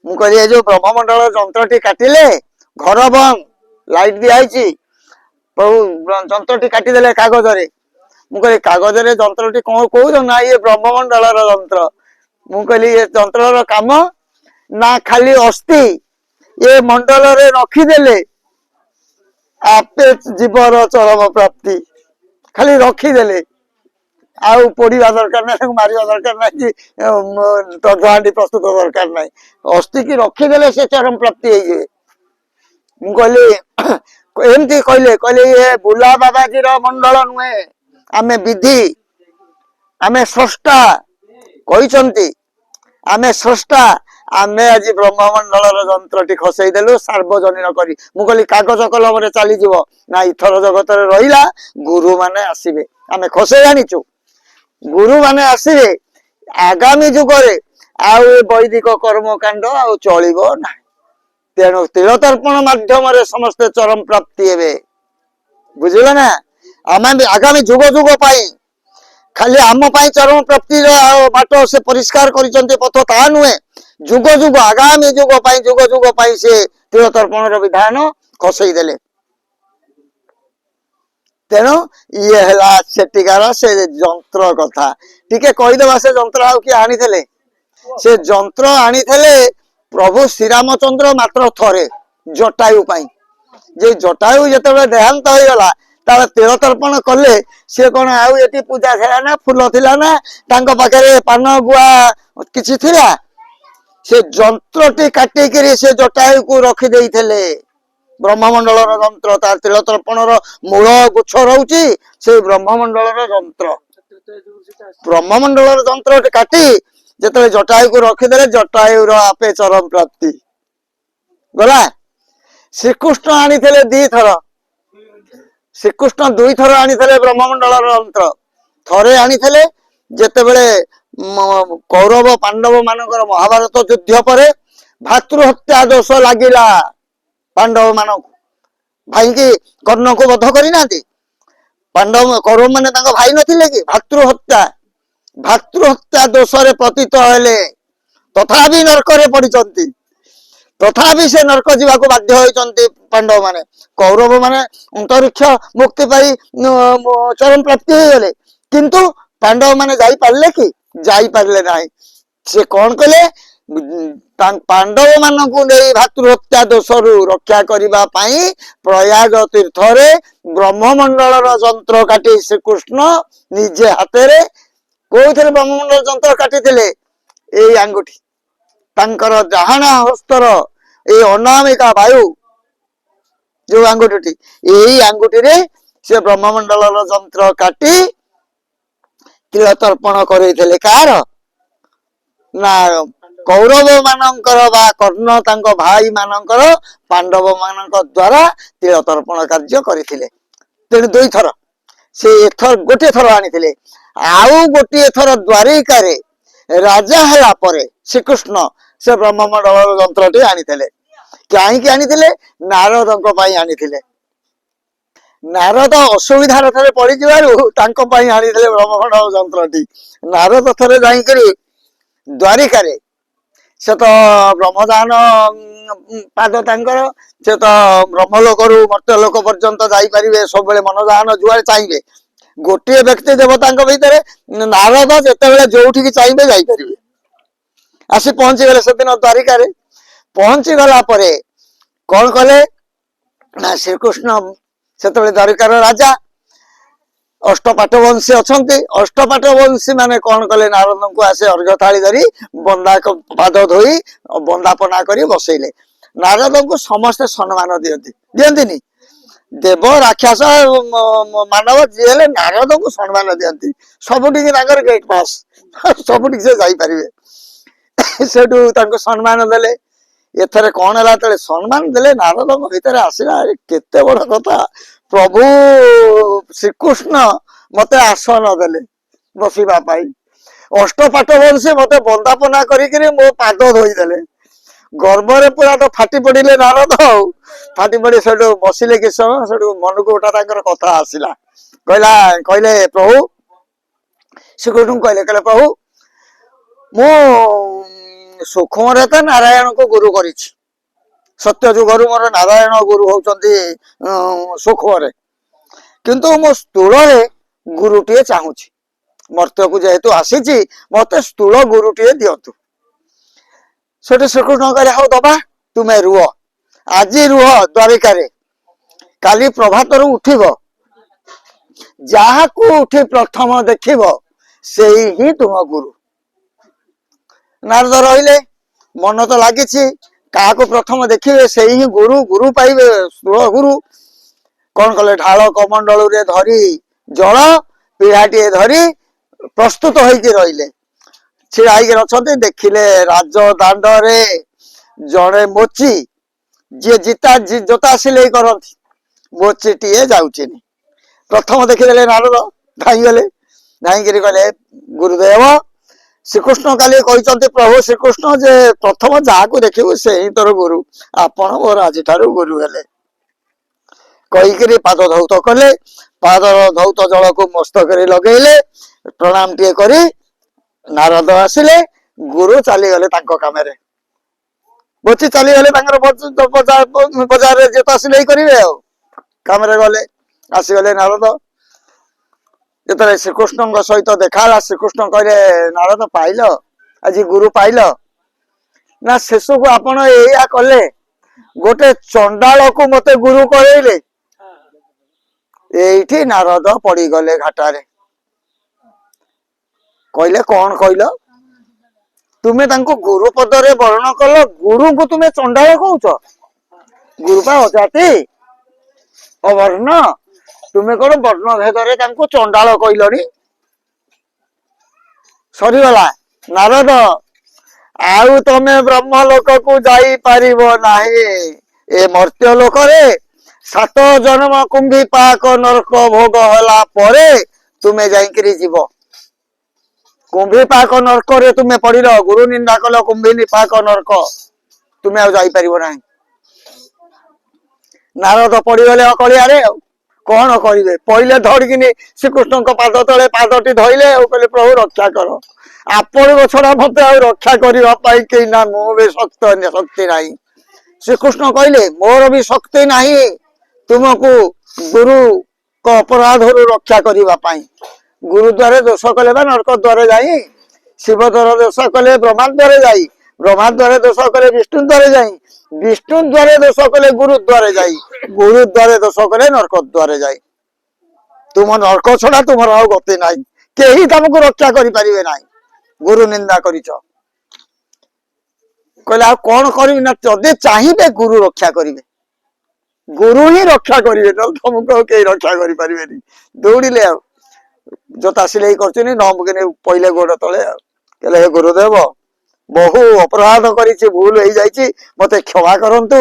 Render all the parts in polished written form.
ମୁଁ କହିଲି ଏ ଯୋଉ ବ୍ରହ୍ମମଣ୍ଡଳ ଯନ୍ତ୍ରଟି କାଟିଲେ ଘର ବନ୍ଦ, ଲାଇଟ ଦିଆହେଇଛି, ପ୍ରଭୁ ଯନ୍ତ୍ରଟି କାଟିଦେଲେ କାଗଜରେ। ମୁଁ କହିଲି କାଗଜରେ ଯନ୍ତ୍ରଟି କଣ କହୁଛ? ନା ଇଏ ବ୍ରହ୍ମମଣ୍ଡଳର ଯନ୍ତ୍ର। ମୁଁ କହିଲି ଏ ଯନ୍ତ୍ରର କାମ ନା ଖାଲି ଅସ୍ଥି ଏ ମଣ୍ଡଳରେ ରଖିଦେଲେ ଆପେ ଜୀବର ଚରମ ପ୍ରାପ୍ତି। ଖାଲି ରଖିଦେଲେ, ଆଉ ପୋଡିବା ଦରକାର ନାହିଁ, ତାକୁ ମାରିବା ଦରକାର ନାହିଁ, କି ଦଣ୍ଡହାଣ୍ଡି ପ୍ରସ୍ତୁତ ଦରକାର ନାହିଁ। ଅସ୍ଥିକି ରଖିଦେଲେ ସେ ଚରମ ପ୍ରାପ୍ତି ହେଇଯିବେ। ମୁଁ କହିଲି ଏମିତି କହିଲେ ଇଏ ବୁଲା ବାବାଜୀର ମଣ୍ଡଳ ନୁହେଁ, ଆମେ ବିଧି, ଆମେ ସ୍ରଷ୍ଟା କହିଛନ୍ତି, ଆମେ ସ୍ରଷ୍ଟା। ଆମେ ଆଜି ବ୍ରହ୍ମମଣ୍ଡଳର ଯନ୍ତ୍ରଟି ଖସେଇ ଦେଲୁ ସାର୍ବଜନୀନ କରି। ମୁଁ କହିଲି କାଗଜ କଲମରେ ଚାଲିଯିବ ନା, ଇଥର ଜଗତରେ ରହିଲା ଗୁରୁ ମାନେ ଆସିବେ। ଆମେ ଖସେଇ ଆଣିଛୁ, ଗୁରୁ ମାନେ ଆସିବେ ଆଗାମୀ ଯୁଗରେ। ଆଉ ଏ ବୈଦିକ କର୍ମକାଣ୍ଡ ଆଉ ଚଳିବ ନାହିଁ। ତେଣୁ ତିଳ ତର୍ପଣ ମାଧ୍ୟମରେ ସମସ୍ତେ ଚରମ ପ୍ରାପ୍ତି ହେବେ। ବୁଝିଲେ ନା? ଆମେ ଆଗାମୀ ଯୁଗ ଯୁଗ ପାଇଁ, ଖାଲି ଆମ ପାଇଁ ଚରମ ପ୍ରାପ୍ତିର ବାଟ ସେ ପରିଷ୍କାର କରିଛନ୍ତି ପଥ, ତାହା ନୁହେଁ। ଯୁଗ ଯୁଗ, ଆଗାମୀ ଯୁଗ ପାଇଁ, ଯୁଗ ଯୁଗ ପାଇଁ ସେ ତିଳ ତର୍ପଣର ବିଧାନ ଖସେଇ ଦେଲେ। ତେଣୁ ଇଏ ହେଲା ସେଠିକାର ସେ ଯନ୍ତ୍ର କଥା। ଟିକେ କହିଦେବା, ସେ ଯନ୍ତ୍ର ଆଉ କିଏ ଆଣିଥିଲେ? ସେ ଯନ୍ତ୍ର ଆଣିଥିଲେ ପ୍ରଭୁ ଶ୍ରୀରାମଚନ୍ଦ୍ର ମାତ୍ର ଥରେ, ଜଟାୟୁ ପାଇଁ। ଯେ ଜଟାୟୁ ଯେତେବେଳେ ଦେହାନ୍ତ ହେଇଗଲା, ତାର ତିଳ ତର୍ପଣ କଲେ। ସିଏ କଣ ଆଉ ଏଠି ପୂଜା ଥିଲା ନା, ଫୁଲ ଥିଲା ନା, ତାଙ୍କ ପାଖରେ ପାନ ଗୁଆ କିଛି ଥିଲା? ସେ ଯନ୍ତ୍ରଟି କାଟିକିରି ସେ ଜଟାୟୁକୁ ରଖି ଦେଇଥିଲେ। ବ୍ରହ୍ମମଣ୍ଡଳର ଯନ୍ତ୍ର, ତାର ତିଳ ତର୍ପଣର ମୂଳ ଗୁଚ୍ଛ ରହୁଛି ସେଇ ବ୍ରହ୍ମମଣ୍ଡଳର ଯନ୍ତ୍ର। ବ୍ରହ୍ମମଣ୍ଡଳର ଯନ୍ତ୍ରଟି କାଟି ଯେତେବେଳେ ଜଟାୟୁକୁ ରଖିଦେଲେ, ଜଟାୟୁର ଆପେ ଚରମ ପ୍ରାପ୍ତି ଗଲା। ଶ୍ରୀକୃଷ୍ଣ ଆଣିଥିଲେ ଦିଥର, ଶ୍ରୀକୃଷ୍ଣ ଦୁଇଥର ଆଣିଥିଲେ ବ୍ରହ୍ମମଣ୍ଡଳର ଯନ୍ତ୍ର। ଥରେ ଆଣିଥିଲେ ଯେତେବେଳେ କୌରବ ପାଣ୍ଡବ ମାନଙ୍କର ମହାଭାରତ ଯୁଦ୍ଧ ପରେ ଭାତୃ ହତ୍ୟା ଦୋଷ ଲାଗିଲା ପାଣ୍ଡବ ମାନଙ୍କୁ। ଭାଇକି କର୍ଣ୍ଣକୁ ବଧ କରିନାହାନ୍ତି? ପାଣ୍ଡବ କୌରବ ମାନେ ତାଙ୍କ ଭାଇ ନଥିଲେ କି? ଭାତୃ ହତ୍ୟା ଦୋଷରେ ପତିତ ହେଲେ, ତଥାପି ନର୍କରେ ପଡିଛନ୍ତି। ତଥାପି ସେ ନର୍କ ଯିବାକୁ ବାଧ୍ୟ ହୋଇଛନ୍ତି ପାଣ୍ଡବ ମାନେ। କୌରବ ମାନେ ଅନ୍ତରିକ୍ଷ ମୁକ୍ତି ପାଇ ଚରମ ପ୍ରାପ୍ତି ହେଇଗଲେ, କିନ୍ତୁ ପାଣ୍ଡବ ମାନେ ଯାଇପାରିଲେ କି? ଯାଇପାରିଲେ ନାହିଁ। ସେ କଣ କଲେ? ପାଣ୍ଡବ ମାନଙ୍କୁ ନେଇ ଭାତୃ ହତ୍ୟା ଦୋଷରୁ ରକ୍ଷା କରିବା ପାଇଁ ପ୍ରୟାଗ ତୀର୍ଥରେ ବ୍ରହ୍ମମଣ୍ଡଳର ଯନ୍ତ୍ର କାଟି ଶ୍ରୀକୃଷ୍ଣ ନିଜେ ହାତରେ, କୋଉଥିରେ ବ୍ରହ୍ମମଣ୍ଡଳ ଯନ୍ତ୍ର କାଟିଥିଲେ? ଏଇ ଆଙ୍ଗୁଠି, ତାଙ୍କର ଡାହାଣ ହସ୍ତର ଏଇ ଅନାମିକା ବାୟୁ ଯୋଉ ଆଙ୍ଗୁଠିଟି, ଏଇ ଆଙ୍ଗୁଠିରେ ସେ ବ୍ରହ୍ମମଣ୍ଡଳର ଯନ୍ତ୍ର କାଟି ତିଳ ତର୍ପଣ କରେଇଥିଲେ। କାହାର? ନା କୌରବ ମାନଙ୍କର ବା କର୍ଣ୍ଣ ତାଙ୍କ ଭାଇ ମାନଙ୍କର, ପାଣ୍ଡବ ମାନଙ୍କ ଦ୍ଵାରା ତିଳ ତର୍ପଣ କାର୍ଯ୍ୟ କରିଥିଲେ। ତେଣୁ ଦୁଇଥର, ସେ ଏଥର ଗୋଟିଏ ଥର ଆଣିଥିଲେ। ଆଉ ଗୋଟିଏ ଥର ଦ୍ୱାରିକାରେ ରାଜା ହେଲା ପରେ ଶ୍ରୀକୃଷ୍ଣ ସେ ବ୍ରହ୍ମମଣ୍ଡଳର ଯନ୍ତ୍ରଟି ଆଣିଥିଲେ। କାହିଁକି ଆଣିଥିଲେ? ନାରଦଙ୍କ ପାଇଁ ଆଣିଥିଲେ। ନାରଦ ଅସୁବିଧାର ଥରେ ପଡିଯିବାରୁ ତାଙ୍କ ପାଇଁ ଆଣିଥିଲେ ବ୍ରହ୍ମମଣ୍ଡଳ ଯନ୍ତ୍ରଟି। ନାରଦ ଥରେ ଯାଇକରି ଦ୍ୱାରିକାରେ, ସେ ତ ବ୍ରହ୍ମଦାନ ପାଦ ତାଙ୍କର, ସେ ତ ବ୍ରହ୍ମଲୋକରୁ ମର୍ତ୍ତ୍ୟଲୋକ ପର୍ଯ୍ୟନ୍ତ ଯାଇପାରିବେ, ସବୁବେଳେ ମନଦାନ ଯୁଆଡେ ଚାହିଁବେ। ଗୋଟିଏ ବ୍ୟକ୍ତି ଦେବତାଙ୍କ ଭିତରେ ନାରଦ ଯେତେବେଳେ ଯୋଉଠିକି ଚାହିଁବେ ଯାଇପାରିବେ। ଆସି ପହଞ୍ଚିଗଲେ ସେଦିନ ଦ୍ୱାରିକାରେ। ପହଞ୍ଚି ଗଲା ପରେ କଣ କଲେ ନା, ଶ୍ରୀକୃଷ୍ଣ ସେତେବେଳେ ଦ୍ୱାରିକାର ରାଜା, ଅଷ୍ଟପାଠ ବଂଶୀ ଅଛନ୍ତି। ଅଷ୍ଟପାଠ ବଂଶୀ ମାନେ କଣ କଲେ? ନାରଦଙ୍କୁ ଆସି ଅର୍ଘ୍ୟ ଥାଳି ଧରି ପାଦ ଧୋଇ ବନ୍ଦାପନା କରି ବସେଇଲେ। ନାରଦଙ୍କୁ ସମସ୍ତେ ସମ୍ମାନ ଦିଅନ୍ତିନି? ଦେବ ରାକ୍ଷସ ମାନବ ଯିଏ ହେଲେ ନାରଦଙ୍କୁ ସମ୍ମାନ ଦିଅନ୍ତି। ସବୁଠିକି ତାଙ୍କର ଗେଟ୍ ପାସ୍, ସବୁଠିକି ସେ ଯାଇପାରିବେ। ସେଠୁ ତାଙ୍କୁ ସମ୍ମାନ ଦେଲେ। ଏଥରେ କଣ ହେଲା? ଯେତେବେଳେ ସମ୍ମାନ ଦେଲେ, ନାରଦଙ୍କ ଭିତରେ ଆସିଲା କେତେ ବଡ କଥା, ପ୍ରଭୁ ଶ୍ରୀକୃଷ୍ଣ ମତେ ଆସନ ଦେଲେ ବସିବା ପାଇଁ। ଅଷ୍ଟପାଠ ବଂଶୀ ମତେ ବନ୍ଦାପନା କରିକିରି ମୋ ପାଦ ଧୋଇଦେଲେ। ଗର୍ବରେ ପୁରା ତ ଫାଟି ପଡିଲେ ନାରଦ। ଆଉ ଫାଟି ପଡି ସେଠୁ ବସିଲେ କିଛି ସମୟ। ସେଠୁ ମନକୁ ଗୋଟା ତାଙ୍କର କଥା ଆସିଲା। କହିଲେ ପ୍ରଭୁ, ଶ୍ରୀକୃଷ୍ଣଙ୍କୁ କହିଲେ ପ୍ରଭୁ, ମୁଁ ସୂକ୍ଷ୍ମରେ ତ ନାରାୟଣକୁ ଗୁରୁ କରିଛି। ସତ୍ୟ ଯୁଗରୁ ମୋର ନାରାୟଣ ଗୁରୁ ହଉଛନ୍ତି ସୂକ୍ଷ୍ମରେ, କିନ୍ତୁ ମୁଁ ସ୍ଥୂଳରେ ଗୁରୁଟିଏ ଚାହୁଁଛି। ମର୍ତ୍ତ୍ୟକୁ ଯେହେତୁ ଆସିଛି ମତେ ସ୍ଥୂଳ ଗୁରୁଟିଏ ଦିଅନ୍ତୁ। ସେଠି ଶ୍ରୀକୃଷ୍ଣ କହିଲେ ହଉ ଦବା, ତୁମେ ରୁହ, ଆଜି ରୁହ ଦ୍ୱାରିକାରେ, କାଲି ପ୍ରଭାତରୁ ଉଠିବ, ଯାହାକୁ ଉଠି ପ୍ରଥମ ଦେଖିବ ସେଇ ହିଁ ତୁମ ଗୁରୁ। ନାରଦ ରହିଲେ, ମନ ତ ଲାଗିଛି, କାହାକୁ ପ୍ରଥମ ଦେଖିବେ ସେଇ ହିଁ ଗୁରୁ, ଗୁରୁ ପାଇବେ, ସ୍ଥୂଳ ଗୁରୁ। କଣ କଲେ, ଢାଳ କମଣ୍ଡଳରେ ଧରି ଜଳ ପିଢ଼ାଟିଏ ଧରି ପ୍ରସ୍ତୁତ ହେଇକି ରହିଲେ। ଛିଡା ହେଇକି ଅଛନ୍ତି, ଦେଖିଲେ ରାଜ ଦାଣ୍ଡରେ ଜଣେ ମୋଚି, ଯିଏ ଜୋତା ସିଲେଇ କରନ୍ତି, ମୋଚିଟିଏ ଯାଉଛି। ପ୍ରଥମ ଦେଖିଦେଲେ ନାରଦ, ଧାଇଁଗଲେ, ଧାଇଁକିରି କହିଲେ ଗୁରୁଦେବ, ଶ୍ରୀକୃଷ୍ଣ କାଲି କହିଛନ୍ତି ପ୍ରଭୁ ଶ୍ରୀକୃଷ୍ଣ ଯେ ପ୍ରଥମ ଯାହାକୁ ଦେଖିବୁ ସେ ହିଁ ତୋର ଗୁରୁ, ଆପଣ ମୋର ଆଜିଠାରୁ ଗୁରୁ ହେଲେ। କହିକିରି ପାଦ ଧୌତ କଲେ, ପାଦର ଧୌତ ଜଳକୁ ମସ୍ତକରେ ଲଗେଇଲେ, ପ୍ରଣାମ ଟିଏ କରି ନାରଦ ଆସିଲେ, ଗୁରୁ ଚାଲିଗଲେ ତାଙ୍କ କାମରେ। ବଚି ଚାଲିଗଲେ ତାଙ୍କର ବଜାରରେ ଯେତେ ସିଲେଇ କରିବେ ଆଉ କାମରେ ଗଲେ। ଆସିଗଲେ ନାରଦ, ଯେତେବେଳେ ଶ୍ରୀକୃଷ୍ଣଙ୍କ ସହିତ ଦେଖା ହେଲା, ଶ୍ରୀକୃଷ୍ଣ କହିଲେ ନାରଦ ପାଇଲ, ଆଜି ଗୁରୁ ପାଇଲ ନା? ଶେଷକୁ ଆପଣ ଏଇଆ କଲେ, ଗୋଟେ ଚଣ୍ଡାଳକୁ ମତେ ଗୁରୁ କରେଇଲେ। ଏଇଠି ନାରଦ ପଡିଗଲେ ଘାଟାରେ। କହିଲେ କଣ କହିଲ, ତୁମେ ତାଙ୍କୁ ଗୁରୁ ପଦରେ ବର୍ଣ୍ଣ କଲ, ଗୁରୁଙ୍କୁ ତୁମେ ଚଣ୍ଡାଳ କହୁଛ? ଗୁରୁ ପା ଅଜାତି ଅବର୍ଣ୍ଣ, ତୁମେ କଣ ବର୍ଣ୍ଣ ଭେଦରେ ତାଙ୍କୁ ଚଣ୍ଡାଳ କହିଲଣି? ସରିଗଲା। ନାରଦ, ଆଉ ତମେ ବ୍ରହ୍ମ ଲୋକକୁ ଯାଇପାରିବ ନାହିଁ। ଏ ମର୍ତ୍ତ୍ୟ ଲୋକରେ 7 ଜନ୍ମ କୁମ୍ଭୀ ପାକ ନରକ ଭୋଗ ହେଲା ପରେ ତୁମେ ଯାଇକିରି ଯିବ। କୁମ୍ଭୀ ପାକ ନରକରେ ତୁମେ ପଡିଲ, ଗୁରୁ ନିନ୍ଦା କଲ, କୁମ୍ଭୀ ପାକ ନରକ, ତୁମେ ଆଉ ଯାଇପାରିବ ନାହିଁ। ନାରଦ ପଡିଗଲେ ଅକଳିଆରେ, ଆଉ କଣ କରିବେ? ପଇଲେ ଧରିକିନି ଶ୍ରୀକୃଷ୍ଣଙ୍କ ପାଦ ତଳେ ପାଦଟି ଧଇଲେ ଆଉ କହିଲେ ପ୍ରଭୁ ରକ୍ଷା କର, ଆପଣଙ୍କ ଛଡା ମତେ ଆଉ ରକ୍ଷା କରିବା ପାଇଁ କେହି ନା, ମୁଁ ବି ଶକ୍ତି ନାହିଁ। ଶ୍ରୀକୃଷ୍ଣ କହିଲେ ମୋର ବି ଶକ୍ତି ନାହିଁ ତୁମକୁ ଗୁରୁଙ୍କ ଅପରାଧରୁ ରକ୍ଷା କରିବା ପାଇଁ। ଗୁରୁ ଦ୍ୱାରେ ଦୋଷ କଲେ ବା ନରକ ଦ୍ୱାରେ ଯାଇ, ଶିବ ଦ୍ୱାର ଦୋଷ କଲେ ବ୍ରହ୍ମା ଦ୍ୱାରେ ଯାଇ, ବ୍ରହ୍ମା ଦ୍ୱାରେ ଦୋଷ କଲେ ବିଷ୍ଣୁ ଦ୍ୱାରେ ଯାଇ, ବିଷ୍ଣୁ ଦ୍ୱାରେ ଦୋଷ କଲେ ଗୁରୁ ଦ୍ୱାରେ ଯାଇ, ଗୁରୁ ଦ୍ୱାରେ ଦୋଷ କଲେ ନରକ ଦ୍ୱାରେ ଯାଇ। ତୁମ ନରକ ଛଡା ତୁମର ଆଉ ଗତି ନାହିଁ, କେହି ତମକୁ ରକ୍ଷା କରିପାରିବେ ନାହିଁ, ଗୁରୁ ନିନ୍ଦା କରିଛ। କହିଲେ ଆଉ କଣ କରିବି ନା, ଯଦି ଚାହିଁବେ ଗୁରୁ ରକ୍ଷା କରିବେ, ଗୁରୁ ହିଁ ରକ୍ଷା କରିବେ, ନହେଲେ ତମକୁ ଆଉ କେହି ରକ୍ଷା କରିପାରିବେନି। ଦୌଡ଼ିଲେ ଆଉ ଜୋତା ସିଲେଇ କରୁଛନ୍ତି, ନମୁକିନି ପଇଲେ ଗୋଡ ତଳେ ଆଉ କହିଲେ ହେ ଗୁରୁଦେବ, ବହୁ ଅପରାଧ କରିଛି, ଭୁଲ ହେଇଯାଇଛି, ମତେ କ୍ଷମା କରନ୍ତୁ।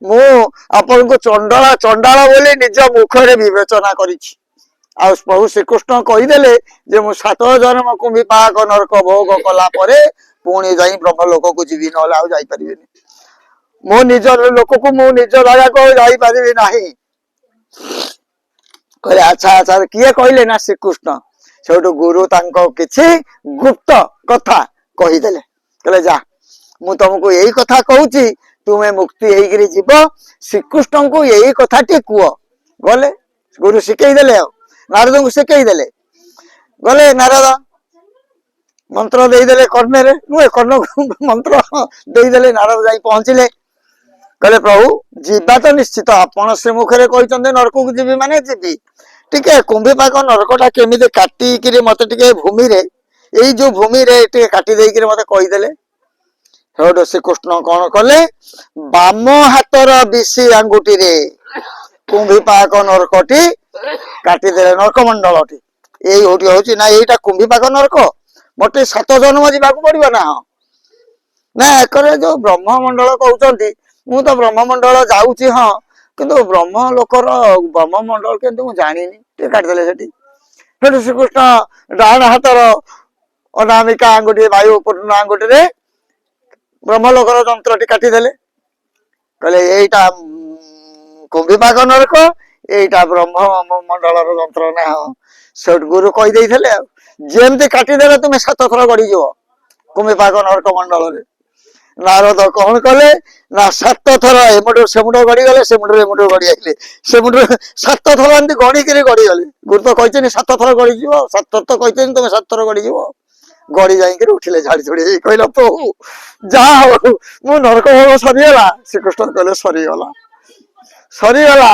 ମୁଁ ଆପଣଙ୍କୁ ଚଣ୍ଡାଳ ବୋଲି ନିଜ ମୁଖରେ ବିବେଚନା କରିଛି। ଆଉ ପ୍ରଭୁ ଶ୍ରୀକୃଷ୍ଣ କହିଦେଲେ ଯେ ମୁଁ 7 ଜନ୍ମ କୁମ୍ଭୀ ପାକ ନରକ ଭୋଗ କଲା ପରେ ପୁଣି ଯାଇ ବ୍ରହ୍ମ ଲୋକକୁ ଯିବି, ନହେଲେ ଆଉ ଯାଇପାରିବିନି। ମୁଁ ନିଜ ଲୋକକୁ, ମୁଁ ନିଜ ଜାଗାକୁ ଆଉ ଯାଇପାରିବି ନାହିଁ। କହିଲେ ଆଚ୍ଛା ଆଚ୍ଛା, କିଏ କହିଲେ ନା ଶ୍ରୀକୃଷ୍ଣ। ସେଠୁ ଗୁରୁ ତାଙ୍କ କିଛି ଗୁପ୍ତ କଥା କହିଦେଲେ, କହିଲେ ଯା, ମୁଁ ତମକୁ ଏଇ କଥା କହୁଛି, ତୁମେ ମୁକ୍ତି ହେଇକିରି ଯିବ, ଶ୍ରୀକୃଷ୍ଣଙ୍କୁ ଏଇ କଥାଟି କୁହ। ଗଲେ ଗୁରୁ ଶିଖେଇ ଦେଲେ, ଆଉ ନାରଦଙ୍କୁ ଶିଖେଇ ଦେଲେ। ଗଲେ ନାରଦ ମନ୍ତ୍ର ଦେଇଦେଲେ କର୍ଣ୍ଣରେ, ନୁହେଁ କର୍ଣ୍ଣକୁ ମନ୍ତ୍ର ଦେଇଦେଲେ। ନାରଦ ଯାଇ ପହଞ୍ଚିଲେ, କହିଲେ ପ୍ରଭୁ ଯିବା ତ ନିଶ୍ଚିତ, ଆପଣ ଶ୍ରୀମୁଖରେ କହିଛନ୍ତି ନରକକୁ ଯିବି ମାନେ ଯିବି, ଟିକେ କୁମ୍ଭୀ ପାକ ନରକଟା କେମିତି କାଟିକିରି ମତେ ଟିକେ ଭୂମିରେ, ଏଇ ଯୋଉ ଭୂମିରେ ଟିକେ କାଟି ଦେଇକିରି ମତେ କହିଦେଲେ। ସେଠୁ ଶ୍ରୀକୃଷ୍ଣ କଣ କଲେ, ବାମ ହାତର ବିଶି ଆଙ୍ଗୁଠିରେ କୁମ୍ଭୀ ପାକ ନରକଟି କାଟିଦେଲେ, ନରକ ମଣ୍ଡଳଟି। ଏଇ ହଉଟି ହଉଛି ନା, ଏଇଟା କୁମ୍ଭୀ ପାକ ନରକ, ମତେ 7 ଜନ୍ମ ଯିବାକୁ ପଡିବ ନା? ହଁ ନା, ଏକରେ ଯୋଉ ବ୍ରହ୍ମମଣ୍ଡଳ କହୁଛନ୍ତି, ମୁଁ ତ ବ୍ରହ୍ମମଣ୍ଡଳ ଯାଉଛି, ହଁ, କିନ୍ତୁ ବ୍ରହ୍ମ ଲୋକର ବ୍ରହ୍ମମଣ୍ଡଳ କିନ୍ତୁ ମୁଁ ଜାଣିନି, ଟିକେ କାଟିଦେଲେ ସେଠି। ସେଠୁ ଶ୍ରୀକୃଷ୍ଣ ଡାହାଣ ହାତର ଅନାମିକା ଆଙ୍ଗୁଠି, ବାୟୁ ପୂର୍ଣ୍ଣ ଆଙ୍ଗୁଠିରେ ବ୍ରହ୍ମଲୋକର ଯନ୍ତ୍ରଟି କାଟିଦେଲେ। କହିଲେ ଏଇଟା କୁମ୍ଭୀ ପାକ ନରକ, ଏଇଟା ବ୍ରହ୍ମ ମଣ୍ଡଳର ଯନ୍ତ୍ର ନା। ସେଠୁ ଗୁରୁ କହିଦେଇଥିଲେ, ଆଉ ଯେମିତି କାଟିଦେଲେ ତୁମେ 7 ଥର ଗଡିଯିବ କୁମ୍ଭୀ ପାକ ନରକ ମଣ୍ଡଳରେ। ନାରଦ କଣ କଲେ ନା 7 ଥର ଏମୁଣ୍ଡ ସେମୁଣ୍ଡ ଗଡି ଗଲେ, ସେମୁଣ୍ଡରେ ଏମୁଣ୍ଡ ଗଡି ଆଇଲେ, ସେମୁଣ୍ଡ 7 ଥର ଏମିତି ଗଣିକିରି ଗଡିଗଲେ। ଗୁରୁ ତ କହିଛନ୍ତି 7 ଥର ଗଡିଯିବ, 7 ଥର ତ କହିଛନ୍ତି ତମେ 7 ଥର ଗଡିଯିବ। ଗଡି ଯାଇକିରି ଉଠିଲେ ଝାଡି ଝୁଡି ହେଇ, କହିଲା ପ୍ରଭୁ ଯାହା ହଉ ମୁଁ ନରକ ଭୋଗ ସରିଗଲା। ଶ୍ରୀକୃଷ୍ଣ କହିଲେ ସରିଗଲା, ସରିଗଲା,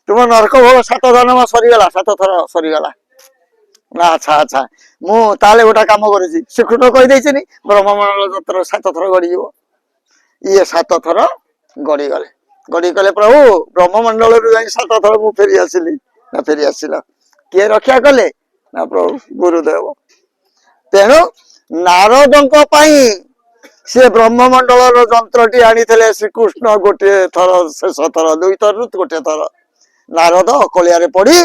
ତୁମ ନରକ ଭୋଗ 7 ଜନ୍ମ ସରିଗଲା, 7 ଥର ସରିଗଲା। ନା ଆଚ୍ଛା ଆଚ୍ଛା, ମୁଁ ତାହେଲେ ଗୋଟେ କାମ କରୁଛି, ଶ୍ରୀକୃଷ୍ଣ କହିଦେଇଛନ୍ତି ବ୍ରହ୍ମମଣ୍ଡଳ ଯନ୍ତ୍ର 7 ଥର ଗଡିଯିବ। ଇଏ 7 ଥର ଗଡିଗଲେ, ଗଡି କଲେ ପ୍ରଭୁ ବ୍ରହ୍ମମଣ୍ଡଳରୁ ଯାଇ 7 ଥର ମୁଁ ଫେରି ଆସିଲି। ନା ଫେରି ଆସିଲା, କିଏ ରକ୍ଷା କଲେ ନା ପ୍ରଭୁ ଗୁରୁଦେବ। ତେଣୁ ନାରଦଙ୍କ ପାଇଁ ସେ ବ୍ରହ୍ମମଣ୍ଡଳର ଯନ୍ତ୍ରଟି ଆଣିଥିଲେ ଶ୍ରୀକୃଷ୍ଣ ଗୋଟିଏ ଥର, ଶେଷ ଥର, 2 ଥରରୁ ଗୋଟିଏ ଥର। ନାରଦ ଅକଳିଆରେ ପଡି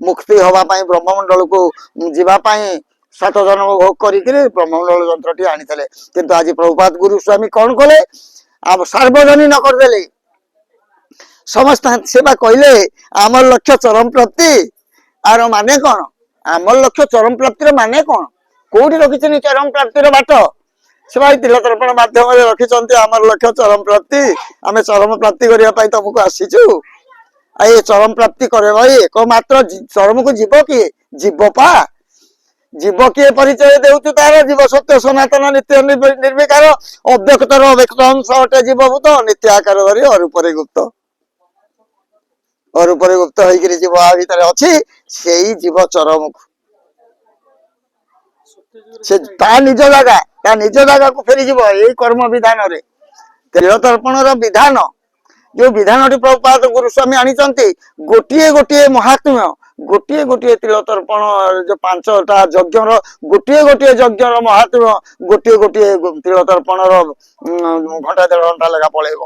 ମୁକ୍ତି ହବା ପାଇଁ ବ୍ରହ୍ମମଣ୍ଡଳକୁ ଯିବା ପାଇଁ 7 ଜନ୍ମ ଭୋଗ କରିକିରି ବ୍ରହ୍ମମଣ୍ଡଳ ଯନ୍ତ୍ରଟି ଆଣିଥିଲେ। କିନ୍ତୁ ଆଜି ପ୍ରଭୁପାଦ ଗୁରୁ ସ୍ୱାମୀ କଣ କଲେ, ଆଉ ସାର୍ବଜନୀନ କରିଦେଲେ ସମସ୍ତ। ସେ ବା କହିଲେ ଆମର ଲକ୍ଷ୍ୟ ଚରମ ପ୍ରାପ୍ତି। ଆର ମାନେ କଣ, ଆମର ଲକ୍ଷ୍ୟ ଚରମ ପ୍ରାପ୍ତିର ମାନେ କଣ, କୋଉଠି ରଖିଛନ୍ତି ଚରମ ପ୍ରାପ୍ତିର ବାଟ? ସେ ଭାଇ ତିଳତର୍ପଣ ମାଧ୍ୟମରେ ରଖିଛନ୍ତି ଆମର ଲକ୍ଷ୍ୟ ଚରମ ପ୍ରାପ୍ତି, ଆମେ ଚରମ ପ୍ରାପ୍ତି କରିବା ପାଇଁ ତମକୁ ଆସିଛୁ। ଆଉ ଏ ଚରମ ପ୍ରାପ୍ତି କରେ ଭାଇ ଏକମାତ୍ର ଚରମକୁ ଯିବ କିଏ? ଯିବ ପା। ଜୀବ କିଏ ପରିଚୟ ଦେଉଛୁ ତାର? ଜୀବ ସତ୍ୟ ସନାତନ ନିତ୍ୟ ନିର୍ବିକାର ଅବ୍ୟକ୍ତର ଅବ୍ୟକ୍ତ ଅଂଶ ଅଟେ ଜୀବଭୂତ, ନିତ୍ୟ ଆକାର ଧରି ଅରୂପରେ ଗୁପ୍ତ। ଅରୂପରେ ଗୁପ୍ତ ହେଇକିରି ଜୀବ ଆ ଭିତରେ ଅଛି। ସେଇ ଜୀବ ଚରମକୁ, ସେ ତା ନିଜ ଜାଗା, ତା ନିଜ ଜାଗାକୁ ଫେରିଯିବ ଏଇ କର୍ମ ବିଧାନରେ। ତିଳତର୍ପଣର ବିଧାନ, ଯୋଉ ବିଧାନଟି ପ୍ରଭୁପାଦ ଗୁରୁ ସ୍ୱାମୀ ଆଣିଛନ୍ତି, ଗୋଟିଏ ଗୋଟିଏ ମହାତ୍ମ୍ୟ, ଗୋଟିଏ ଗୋଟିଏ ତିଳତର୍ପଣ, ଯୋଉ 5ଟା ଯଜ୍ଞର ଗୋଟିଏ ଗୋଟିଏ ଯଜ୍ଞର ମହାତ୍ମ୍ୟ, ଗୋଟିଏ ଗୋଟିଏ ତିଳତର୍ପଣର 1.5 ଘଣ୍ଟା ଲେଖା ପଳେଇବ।